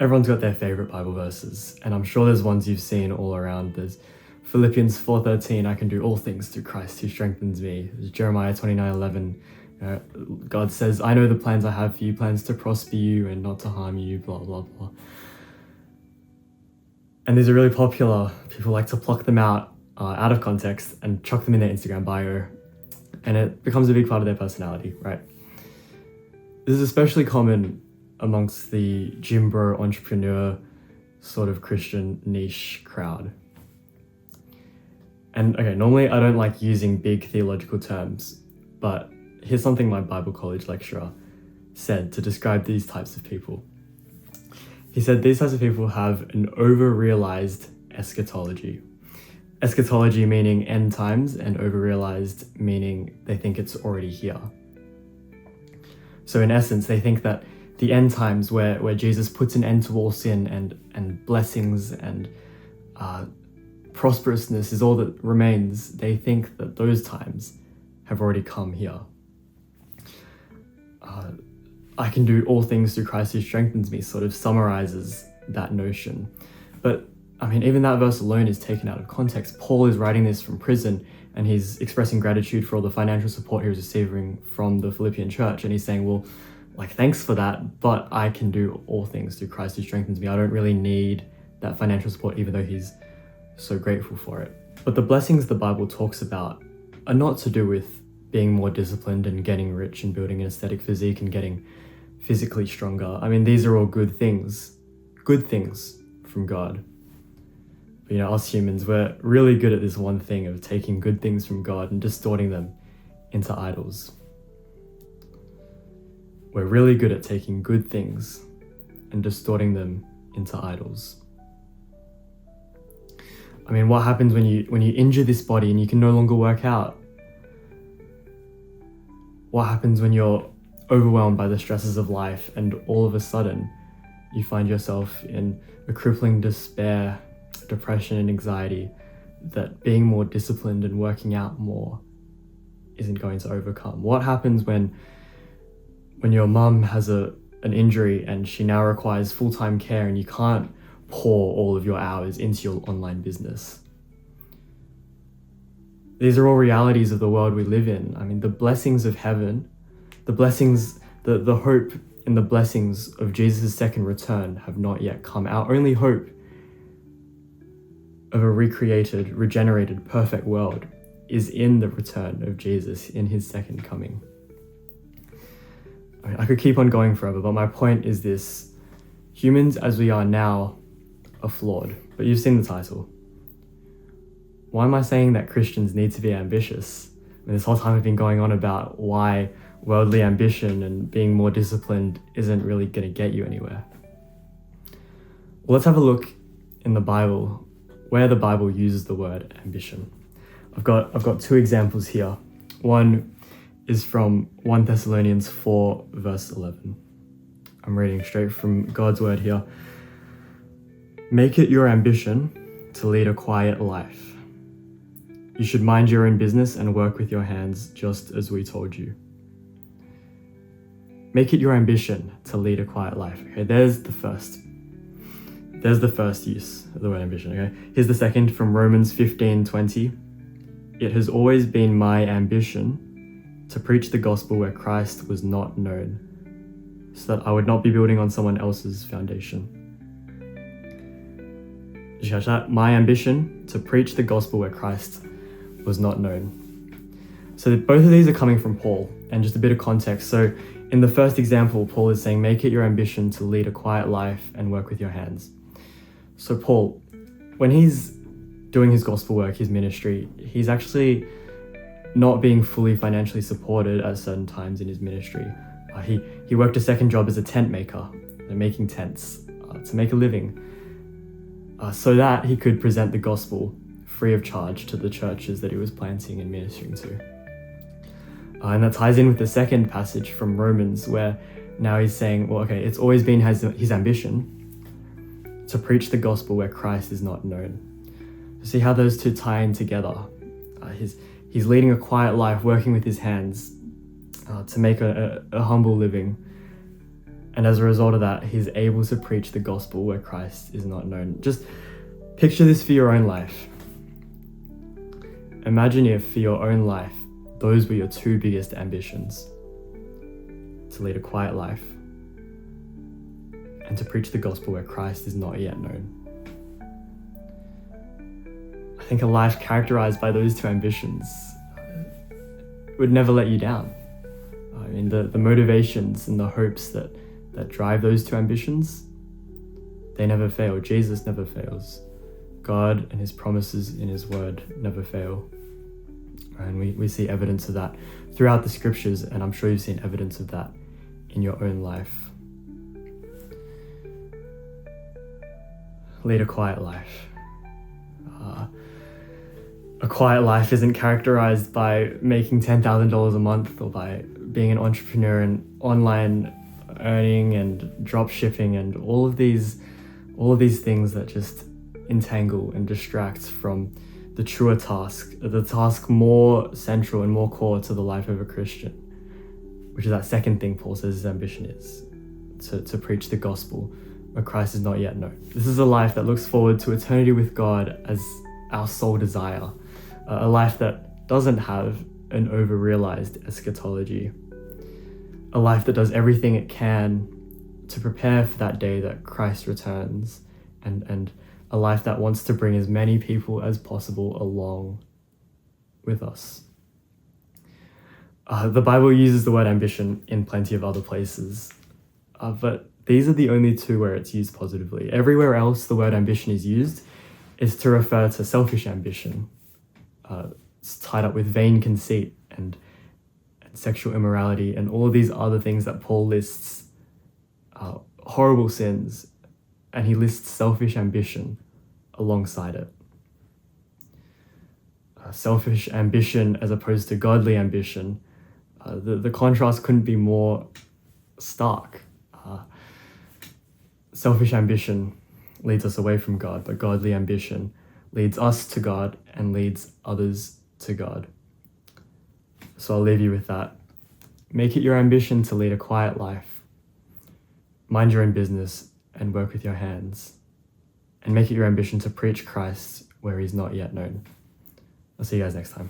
everyone's got their favorite Bible verses, and I'm sure there's ones you've seen all around. There's Philippians 4:13, I can do all things through Christ who strengthens me. There's Jeremiah 29:11, God says, I know the plans I have for you, plans to prosper you and not to harm you, blah, blah, blah. And these are really popular. People like to pluck them out of context and chuck them in their Instagram bio, and it becomes a big part of their personality, right? This is especially common amongst the gym bro entrepreneur sort of Christian niche crowd. And okay, normally I don't like using big theological terms, but here's something my Bible college lecturer said to describe these types of people. He said these types of people have an over-realized eschatology. Eschatology meaning end times, and over-realized meaning they think it's already here. So in essence, they think that the end times where Jesus puts an end to all sin and blessings and prosperousness is all that remains. They think that those times have already come here. I can do all things through Christ who strengthens me sort of summarizes that notion. But I mean, even that verse alone is taken out of context. Paul is writing this from prison, and he's expressing gratitude for all the financial support he was receiving from the Philippian church. And he's saying, well, like, thanks for that, but I can do all things through Christ who strengthens me. I don't really need that financial support, even though he's so grateful for it. But the blessings the Bible talks about are not to do with being more disciplined and getting rich and building an aesthetic physique and getting physically stronger. I mean, these are all good things from God. But, us humans, we're really good at this one thing of taking good things from God and distorting them into idols. We're really good at taking good things and distorting them into idols. I mean, what happens when you injure this body and you can no longer work out? What happens when you're overwhelmed by the stresses of life and all of a sudden you find yourself in a crippling despair, depression and anxiety that being more disciplined and working out more isn't going to overcome? What happens when your mum has an injury and she now requires full-time care and you can't pour all of your hours into your online business? These are all realities of the world we live in. I mean, the blessings of heaven, the blessings, the hope in the blessings of Jesus' second return have not yet come. Our only hope of a recreated, regenerated, perfect world is in the return of Jesus, in his second coming. I mean, I could keep on going forever, but my point is this: humans as we are now are flawed. But you've seen the title. Why am I saying that Christians need to be ambitious? I mean, this whole time I've been going on about why worldly ambition and being more disciplined isn't really going to get you anywhere. Well, let's have a look in the Bible where the Bible uses the word ambition. I've got two examples here. One is from 1 Thessalonians 4 verse 11. I'm reading straight from God's word here. Make it your ambition to lead a quiet life. You should mind your own business and work with your hands, just as we told you. Make it your ambition to lead a quiet life. Okay, there's the first use of the word ambition. Okay, here's the second from Romans 15:20. It has always been my ambition to preach the gospel where Christ was not known, so that I would not be building on someone else's foundation. Did you catch that? My ambition to preach the gospel where Christ was not known. So both of these are coming from Paul, and just a bit of context. So in the first example, Paul is saying, make it your ambition to lead a quiet life and work with your hands. So Paul, when he's doing his gospel work, his ministry, he's actually not being fully financially supported at certain times in his ministry. He worked a second job as a tent maker, making tents to make a living, so that he could present the gospel free of charge to the churches that he was planting and ministering to. And that ties in with the second passage from Romans, where now he's saying, well, okay, it's always been his ambition to preach the gospel where Christ is not known. See how those two tie in together. He's leading a quiet life, working with his hands to make a humble living. And as a result of that, he's able to preach the gospel where Christ is not known. Just picture this for your own life. Imagine if for your own life, those were your two biggest ambitions: to lead a quiet life and to preach the gospel where Christ is not yet known. I think a life characterized by those two ambitions would never let you down. I mean, the motivations and the hopes that drive those two ambitions, they never fail. Jesus never fails. God and his promises in his word never fail. And we see evidence of that throughout the scriptures, and I'm sure you've seen evidence of that in your own life. Lead a quiet life. A quiet life isn't characterized by making $10,000 a month or by being an entrepreneur and online earning and drop shipping and all of these things that just entangle and distract from the truer task, the task more central and more core to the life of a Christian, which is that second thing Paul says his ambition is, to preach the gospel where Christ is not yet known. This is a life that looks forward to eternity with God as our sole desire, a life that doesn't have an over-realized eschatology, a life that does everything it can to prepare for that day that Christ returns, and a life that wants to bring as many people as possible along with us. The Bible uses the word ambition in plenty of other places, but these are the only two where it's used positively. Everywhere else the word ambition is used is to refer to selfish ambition. It's tied up with vain conceit and sexual immorality and all of these other things that Paul lists, horrible sins, and he lists selfish ambition alongside it. Selfish ambition as opposed to godly ambition, the contrast couldn't be more stark. Selfish ambition leads us away from God, but godly ambition leads us to God and leads others to God. So I'll leave you with that. Make it your ambition to lead a quiet life, mind your own business and work with your hands, and make it your ambition to preach Christ where he's not yet known. I'll see you guys next time.